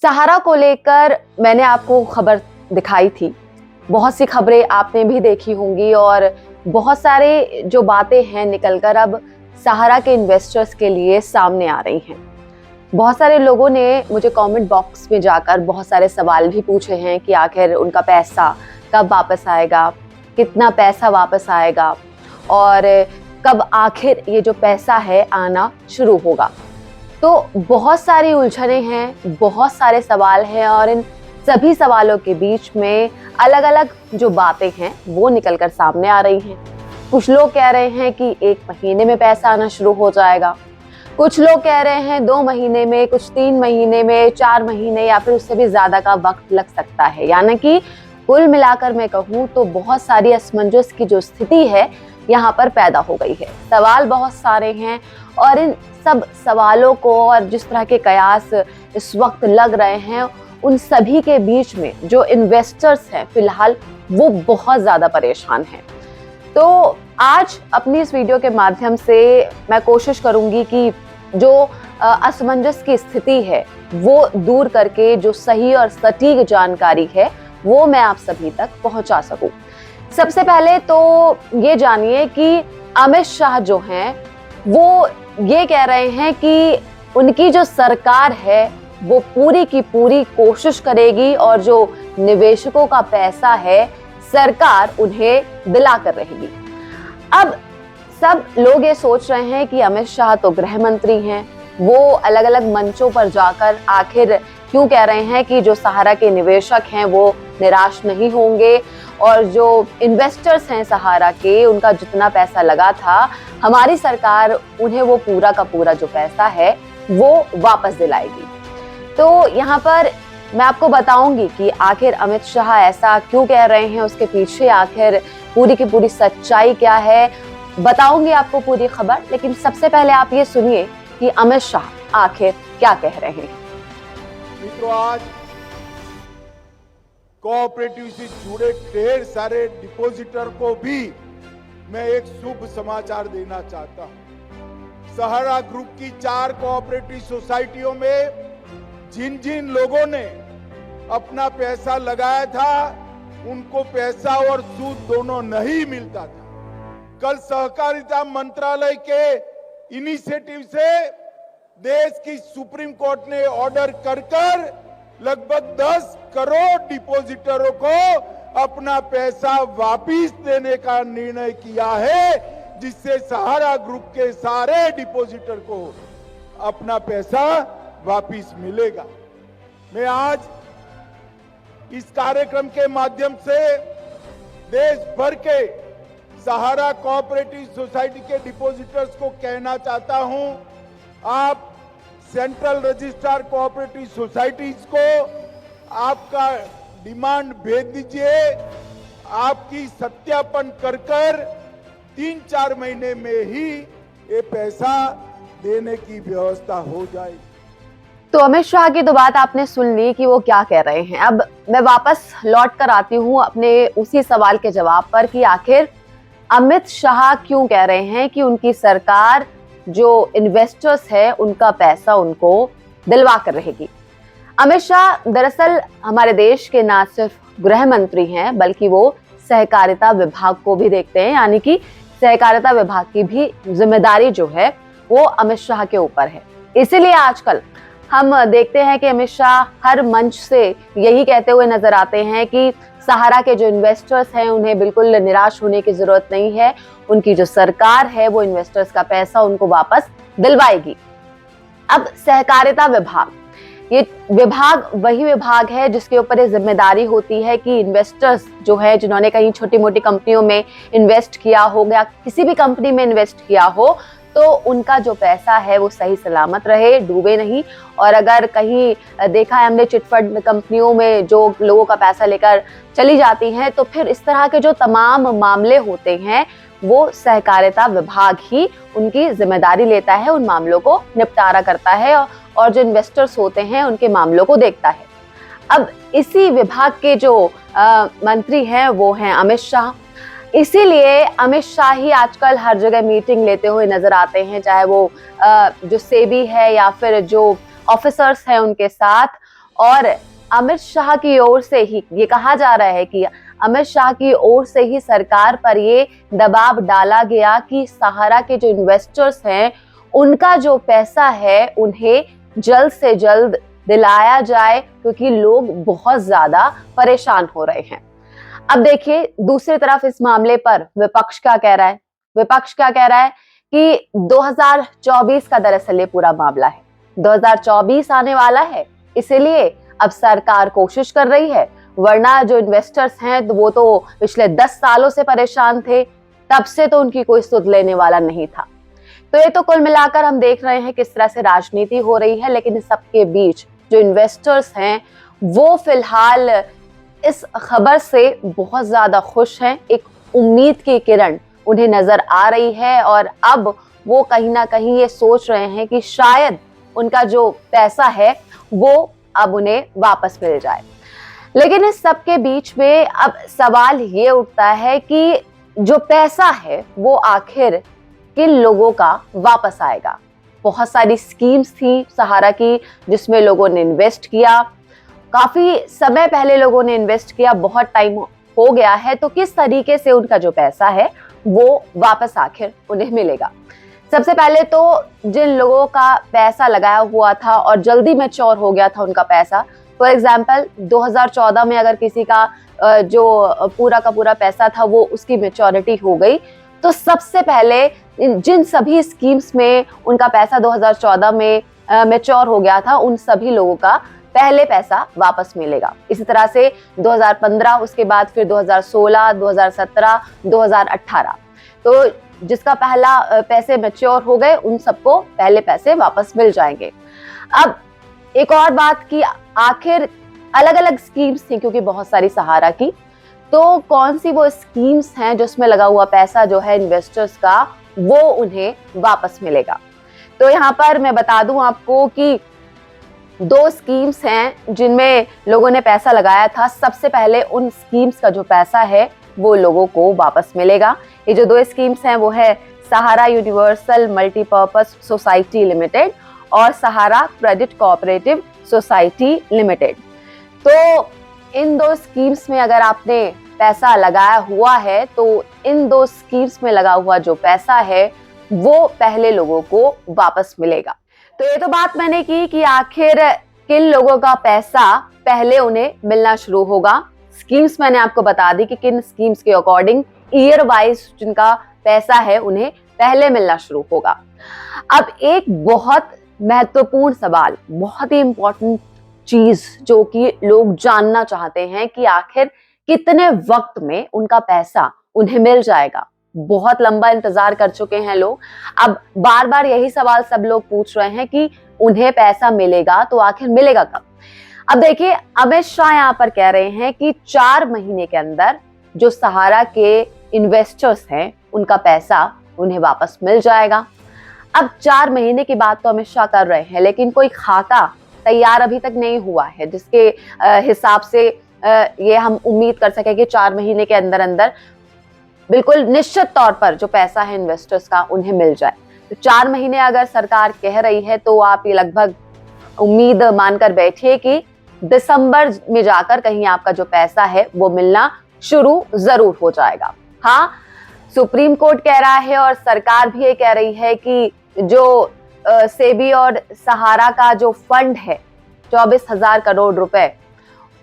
सहारा को लेकर मैंने आपको खबर दिखाई थी। बहुत सी खबरें आपने भी देखी होंगी और बहुत सारे जो बातें हैं निकलकर अब सहारा के इन्वेस्टर्स के लिए सामने आ रही हैं। बहुत सारे लोगों ने मुझे कमेंट बॉक्स में जाकर बहुत सारे सवाल भी पूछे हैं कि आखिर उनका पैसा कब वापस आएगा, कितना पैसा वापस आएगा और कब आखिर ये जो पैसा है आना शुरू होगा। तो बहुत सारी उलझनें हैं, बहुत सारे सवाल हैं और इन सभी सवालों के बीच में अलग अलग जो बातें हैं वो निकलकर सामने आ रही हैं। कुछ लोग कह रहे हैं कि 1 महीने में पैसा आना शुरू हो जाएगा, कुछ लोग कह रहे हैं 2 महीने में, कुछ 3 महीने में, 4 महीने या फिर उससे भी ज्यादा का वक्त लग सकता है। यानी कि कुल मिलाकर मैं कहूँ तो बहुत सारी असमंजस की जो स्थिति है यहाँ पर पैदा हो गई है। सवाल बहुत सारे हैं और इन सब सवालों को और जिस तरह के कयास इस वक्त लग रहे हैं उन सभी के बीच में जो इन्वेस्टर्स हैं फिलहाल वो बहुत ज्यादा परेशान हैं। तो आज अपनी इस वीडियो के माध्यम से मैं कोशिश करूंगी कि जो असमंजस की स्थिति है वो दूर करके जो सही और सटीक जानकारी है वो मैं आप सभी तक पहुंचा सकूं। सबसे पहले तो ये जानिए कि अमित शाह जो हैं वो ये कह रहे हैं कि उनकी जो सरकार है वो पूरी की पूरी कोशिश करेगी और जो निवेशकों का पैसा है सरकार उन्हें दिला कर रहेगी। अब सब लोग ये सोच रहे हैं कि अमित शाह तो गृह मंत्री हैं, वो अलग अलग मंचों पर जाकर आखिर क्यों कह रहे हैं कि जो सहारा के निवेशक हैं वो निराश नहीं होंगे और जो इन्वेस्टर्स हैं सहारा के उनका जितना पैसा लगा था हमारी सरकार उन्हें वो पूरा का पूरा जो पैसा है वो वापस दिलाएगी। तो यहाँ पर मैं आपको बताऊंगी कि आखिर अमित शाह ऐसा क्यों कह रहे हैं, उसके पीछे आखिर पूरी की पूरी सच्चाई क्या है, बताऊंगी आपको पूरी खबर। लेकिन सबसे पहले आप ये सुनिए कि अमित शाह आखिर क्या कह रहे हैं। मित्रों, आज कोऑपरेटिव से जुड़े ढेर सारे डिपॉजिटर को भी मैं एक शुभ समाचार देना चाहता हूं। सहारा ग्रुप की 4 कोऑपरेटिव सोसाइटियों में जिन जिन लोगों ने अपना पैसा लगाया था उनको पैसा और सूद दोनों नहीं मिलता था। कल सहकारिता मंत्रालय के इनिशिएटिव से देश की सुप्रीम कोर्ट ने ऑर्डर कर लगभग 10 करोड़ डिपॉजिटरों को अपना पैसा वापस देने का निर्णय किया है, जिससे सहारा ग्रुप के सारे डिपॉजिटर को अपना पैसा वापस मिलेगा। मैं आज इस कार्यक्रम के माध्यम से देश भर के सहारा कोऑपरेटिव सोसाइटी के डिपॉजिटर्स को कहना चाहता हूं, आप सेंट्रल रजिस्ट्रार कोऑपरेटिव सोसाइटीज को आपका डिमांड भेज दीजिए। आपकी सत्यापन कर 3-4 महीने में ही ये पैसा देने की व्यवस्था हो जाएगी। तो अमित शाह की तो बात आपने सुन ली कि वो क्या कह रहे हैं। अब मैं वापस लौट कर आती हूँ अपने उसी सवाल के जवाब पर कि आखिर अमित शाह क्यों कह रहे हैं कि उनकी सरकार जो इन्वेस्टर्स है उनका पैसा उनको दिलवा कर रहेगी। अमित शाह दरअसल हमारे देश के ना सिर्फ गृह मंत्री हैं बल्कि वो सहकारिता विभाग को भी देखते हैं, यानी कि सहकारिता विभाग की भी जिम्मेदारी जो है वो अमित शाह के ऊपर है। इसीलिए आजकल हम देखते हैं कि अमित शाह हर मंच से यही कहते हुए नजर आते हैं कि सहारा के जो इन्वेस्टर्स हैं उन्हें बिल्कुल निराश होने की जरूरत नहीं है, उनकी जो सरकार है वो इन्वेस्टर्स का पैसा उनको वापस दिलवाएगी। अब सहकारिता विभाग, ये विभाग वही विभाग है जिसके ऊपर ये जिम्मेदारी होती है कि इन्वेस्टर्स जो है जिन्होंने कहीं छोटी मोटी कंपनियों में इन्वेस्ट किया हो या किसी भी कंपनी में इन्वेस्ट किया हो तो उनका जो पैसा है वो सही सलामत रहे, डूबे नहीं। और अगर कहीं देखा है हमने चिटफंड कंपनियों में जो लोगों का पैसा लेकर चली जाती हैं तो फिर इस तरह के जो तमाम मामले होते हैं वो सहकारिता विभाग ही उनकी जिम्मेदारी लेता है, उन मामलों को निपटारा करता है और जो इन्वेस्टर्स होते हैं उनके मामलों को देखता है। अब इसी विभाग के जो मंत्री हैं वो हैं अमित शाह। इसीलिए अमित शाह ही आजकल हर जगह मीटिंग लेते हुए नजर आते हैं, चाहे वो जो सेबी है या फिर जो ऑफिसर्स हैं उनके साथ। और अमित शाह की ओर से ही ये कहा जा रहा है कि अमित शाह की ओर से ही सरकार पर ये दबाव डाला गया कि सहारा के जो इन्वेस्टर्स हैं उनका जो पैसा है उन्हें जल्द से जल्द दिलाया जाए, क्योंकि लोग बहुत ज्यादा परेशान हो रहे हैं। अब देखिए दूसरी तरफ इस मामले पर विपक्ष क्या कह रहा है। विपक्ष क्या कह रहा है कि 2024 का दरअसल ये पूरा मामला है, 2024 आने वाला है, इसीलिए अब सरकार कोशिश कर रही है, वरना जो इन्वेस्टर्स हैं वो तो पिछले 10 सालों से परेशान थे, तब से तो उनकी कोई सुध लेने वाला नहीं था। तो ये तो कुल मिलाकर हम देख रहे हैं किस तरह से राजनीति हो रही है, लेकिन इस सबके बीच जो इन्वेस्टर्स हैं वो फिलहाल इस खबर से बहुत ज्यादा खुश हैं। एक उम्मीद की किरण उन्हें नजर आ रही है और अब वो कहीं ना कहीं ये सोच रहे हैं कि शायद उनका जो पैसा है वो अब उन्हें वापस मिल जाए। लेकिन इस सब के बीच में अब सवाल ये उठता है कि जो पैसा है वो आखिर किन लोगों का वापस आएगा। बहुत सारी स्कीम्स थी सहारा की जिसमें लोगों ने इन्वेस्ट किया, काफी समय पहले लोगों ने इन्वेस्ट किया, बहुत टाइम हो गया है, तो किस तरीके से उनका जो पैसा है वो वापस आखिर उन्हें मिलेगा। सबसे पहले तो जिन लोगों का पैसा लगाया हुआ था और जल्दी मैच्योर हो गया था उनका पैसा, फॉर एग्जाम्पल 2014 में अगर किसी का जो पूरा का पूरा पैसा था वो उसकी मैच्योरिटी हो गई, तो सबसे पहले जिन सभी स्कीम्स में उनका पैसा 2014 में मैच्योर हो गया था उन सभी लोगों का पहले पैसा वापस मिलेगा। इसी तरह से 2015, उसके बाद फिर 2016, 2017, 2018, तो जिसका पहला पैसे मैच्योर हो गए उन सबको पहले पैसे वापस मिल जाएंगे। अब एक और बात की, आखिर अलग अलग स्कीम्स थी क्योंकि बहुत सारी सहारा की, तो कौन सी वो स्कीम्स हैं जिसमें लगा हुआ पैसा जो है इन्वेस्टर्स का वो उन्हें वापस मिलेगा। तो यहाँ पर मैं बता दूं आपको कि 2 स्कीम्स हैं जिनमें लोगों ने पैसा लगाया था। सबसे पहले उन स्कीम्स का जो पैसा है वो लोगों को वापस मिलेगा। ये जो 2 स्कीम्स हैं वो है सहारा यूनिवर्सल मल्टीपर्पस सोसाइटी लिमिटेड और सहारा क्रेडिट कोऑपरेटिव सोसाइटी लिमिटेड। तो इन 2 स्कीम्स में अगर आपने पैसा लगाया हुआ है तो इन 2 स्कीम्स में लगा हुआ जो पैसा है वो पहले लोगों को वापस मिलेगा। तो ये तो बात मैंने की कि आखिर किन लोगों का पैसा पहले उन्हें मिलना शुरू होगा। स्कीम्स मैंने आपको बता दी कि किन स्कीम्स के अकॉर्डिंग ईयर वाइज जिनका पैसा है उन्हें पहले मिलना शुरू होगा। अब एक बहुत महत्वपूर्ण सवाल, बहुत ही इंपॉर्टेंट चीज जो कि लोग जानना चाहते हैं कि आखिर कितने वक्त में उनका पैसा उन्हें मिल जाएगा। बहुत लंबा इंतजार कर चुके हैं लोग, अब बार बार यही सवाल सब लोग पूछ रहे हैं कि उन्हें पैसा मिलेगा तो आखिर मिलेगा कब। अब देखिए अमित शाह यहाँ पर कह रहे हैं कि 4 महीने के अंदर जो सहारा के इन्वेस्टर्स हैं उनका पैसा उन्हें वापस मिल जाएगा। अब 4 महीने की बात तो अमित शाह कर रहे हैं, लेकिन कोई खाका तैयार अभी तक नहीं हुआ है जिसके हिसाब से ये हम उम्मीद कर सके कि 4 महीने के अंदर अंदर बिल्कुल निश्चित तौर पर जो पैसा है इन्वेस्टर्स का उन्हें मिल जाए। तो 4 महीने अगर सरकार कह रही है तो आप ये लगभग उम्मीद मानकर बैठिए कि दिसंबर में जाकर कहीं आपका जो पैसा है वो मिलना शुरू जरूर हो जाएगा। हाँ, सुप्रीम कोर्ट कह रहा है और सरकार भी ये कह रही है कि जो सेबी और सहारा का जो फंड है 24,000 करोड़ रुपए,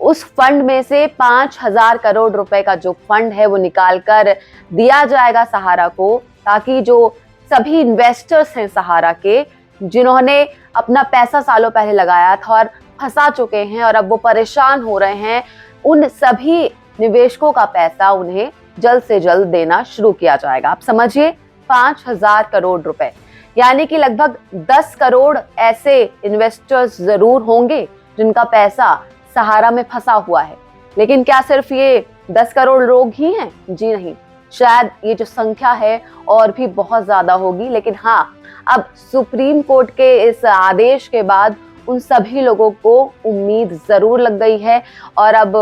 उस फंड में से 5,000 करोड़ रुपए का जो फंड है वो निकाल कर दिया जाएगा सहारा को, ताकि जो सभी इन्वेस्टर्स हैं सहारा के जिन्होंने अपना पैसा सालों पहले लगाया था और फंसा चुके हैं और अब वो परेशान हो रहे हैं, उन सभी निवेशकों का पैसा उन्हें जल्द से जल्द देना शुरू किया जाएगा। आप समझिए 5,000 करोड़ रुपए, यानी कि लगभग 10 करोड़ ऐसे इन्वेस्टर्स जरूर होंगे जिनका पैसा सहारा में फंसा हुआ है। लेकिन क्या सिर्फ ये 10 करोड़ लोग ही हैं? जी नहीं, शायद ये जो संख्या है और भी बहुत ज्यादा होगी। लेकिन हाँ, अब सुप्रीम कोर्ट के इस आदेश के बाद उन सभी लोगों को उम्मीद जरूर लग गई है और अब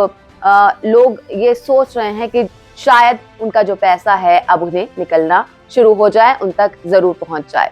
लोग ये सोच रहे हैं कि शायद उनका जो पैसा है अब उन्हें निकलना शुरू हो जाए, उन तक जरूर पहुंच जाए।